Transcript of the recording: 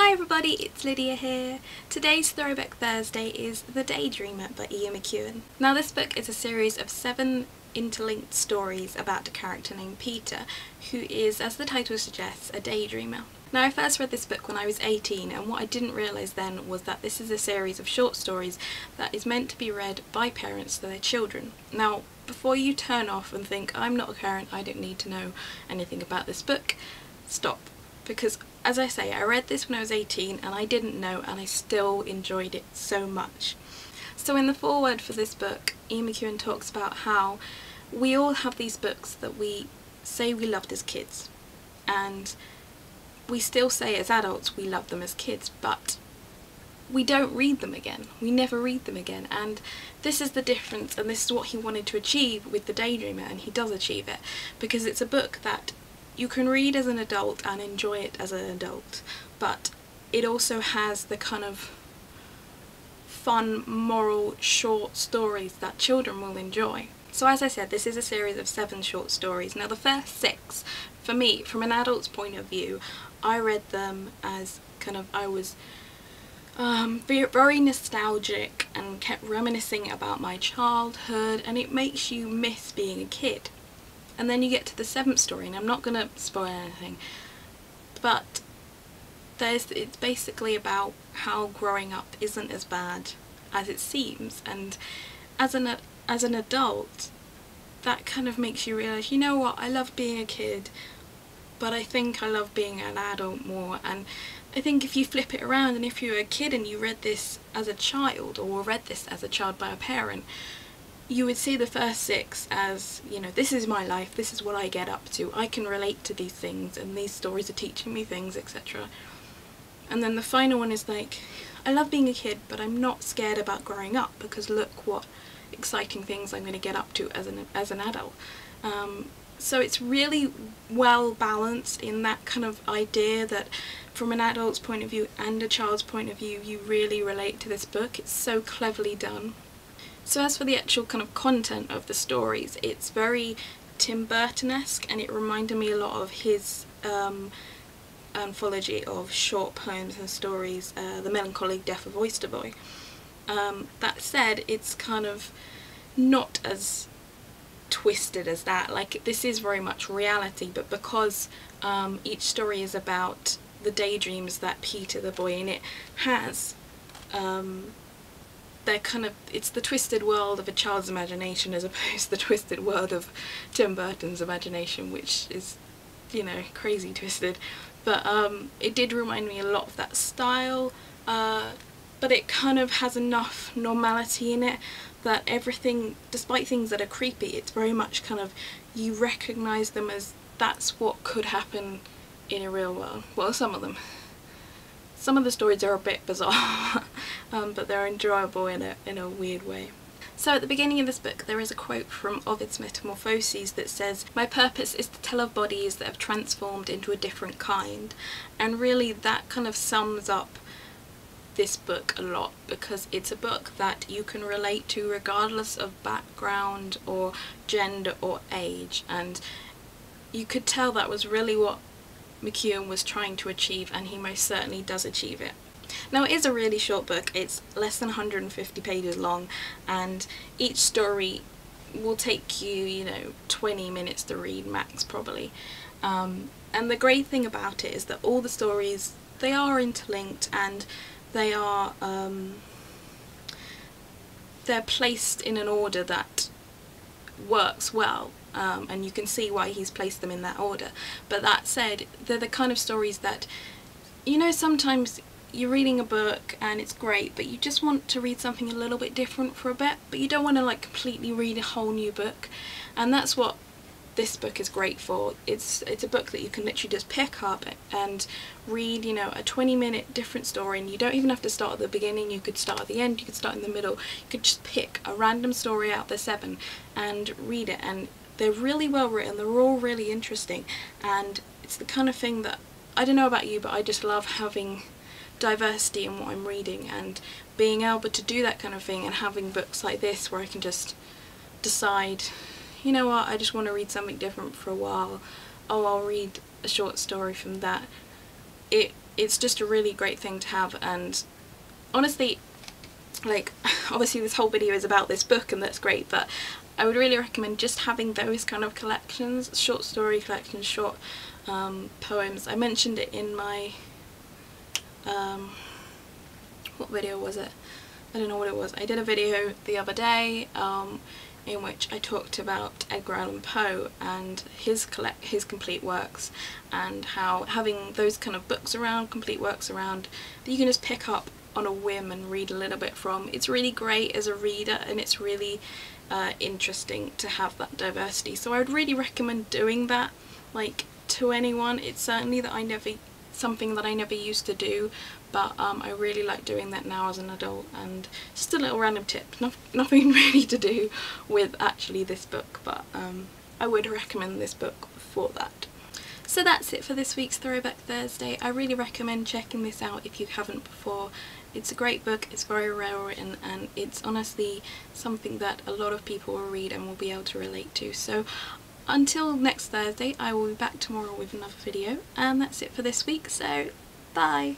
Hi everybody, it's Lydia here. Today's Throwback Thursday is The Daydreamer by Ian McEwan. Now this book is a series of 7 interlinked stories about a character named Peter, who is, as the title suggests, a daydreamer. Now I first read this book when I was 18, and what I didn't realise then was that this is a series of short stories that is meant to be read by parents to their children. Now before you turn off and think, I'm not a parent, I don't need to know anything about this book, stop. Because as I say, I read this when I was 18 and I didn't know, and I still enjoyed it so much. So in the foreword for this book, Ian McEwan talks about how we all have these books that we say we loved as kids, and we still say as adults we love them as kids, but we don't read them again. We never read them again, and this is the difference, and this is what he wanted to achieve with The Daydreamer, and he does achieve it, because it's a book that you can read as an adult and enjoy it as an adult, but it also has the kind of fun, moral, short stories that children will enjoy. So as I said, this is a series of 7 short stories. Now the first 6, for me, from an adult's point of view, I read them as kind of, I was very nostalgic and kept reminiscing about my childhood, and it makes you miss being a kid. And then you get to the 7th story, and I'm not going to spoil anything, but it's basically about how growing up isn't as bad as it seems, and as an adult that kind of makes you realise, you know what, I love being a kid, but I think I love being an adult more. And I think if you flip it around, and if you're a kid and you read this as a child, or read this as a child by a parent, you would see the first 6 as, you know, this is my life, this is what I get up to, I can relate to these things, and these stories are teaching me things, etc. And then the final one is like, I love being a kid, but I'm not scared about growing up, because look what exciting things I'm going to get up to as an adult. So it's really well balanced in that kind of idea that from an adult's point of view and a child's point of view, you really relate to this book. It's so cleverly done. So as for the actual kind of content of the stories, it's very Tim Burton-esque, and it reminded me a lot of his anthology of short poems and stories, The Melancholy Death of Oyster Boy. That said, it's kind of not as twisted as that. Like, this is very much reality, but because each story is about the daydreams that Peter, the boy in it, has, they're kind of, it's the twisted world of a child's imagination as opposed to the twisted world of Tim Burton's imagination, which is, you know, crazy twisted. But it did remind me a lot of that style, but it kind of has enough normality in it that everything, despite things that are creepy, it's very much kind of, you recognise them as that's what could happen in a real world. Well, some of them. Some of the stories are a bit bizarre, but they're enjoyable in a weird way. So at the beginning of this book there is a quote from Ovid's Metamorphoses that says, "My purpose is to tell of bodies that have transformed into a different kind," and really that kind of sums up this book a lot, because it's a book that you can relate to regardless of background or gender or age, and you could tell that was really what McEwan was trying to achieve, and he most certainly does achieve it. Now it is a really short book, it's less than 150 pages long, and each story will take you, you know, 20 minutes to read max probably. And the great thing about it is that all the stories, they are interlinked, and they are they're placed in an order that works well. And you can see why he's placed them in that order. But that said, they're the kind of stories that, you know, sometimes you're reading a book and it's great, but you just want to read something a little bit different for a bit, but you don't want to like completely read a whole new book. And that's what this book is great for. It's a book that you can literally just pick up and read, you know, a 20-minute different story, and you don't even have to start at the beginning, you could start at the end, you could start in the middle, you could just pick a random story out of the 7 and read it, and they're really well written, they're all really interesting, and it's the kind of thing that, I don't know about you, but I just love having diversity in what I'm reading, and being able to do that kind of thing, and having books like this where I can just decide, you know what, I just want to read something different for a while, oh, I'll read a short story from that. It it's just a really great thing to have. And honestly, like, obviously this whole video is about this book and that's great, but I would really recommend just having those kind of collections, short story collections, short poems. I mentioned it in my what video was it? I don't know what it was. I did a video the other day in which I talked about Edgar Allan Poe and his complete works, and how having those kind of books around, complete works around, that you can just pick up on a whim and read a little bit from. It's really great as a reader, and it's really interesting to have that diversity. So I would really recommend doing that, like, to anyone. It's certainly something that I never used to do, but I really like doing that now as an adult. And just a little random tip, nothing really to do with actually this book, but I would recommend this book for that. So that's it for this week's Throwback Thursday. I really recommend checking this out if you haven't before. It's a great book, it's very well written, and it's honestly something that a lot of people will read and will be able to relate to. So until next Thursday, I will be back tomorrow with another video, and that's it for this week, so bye!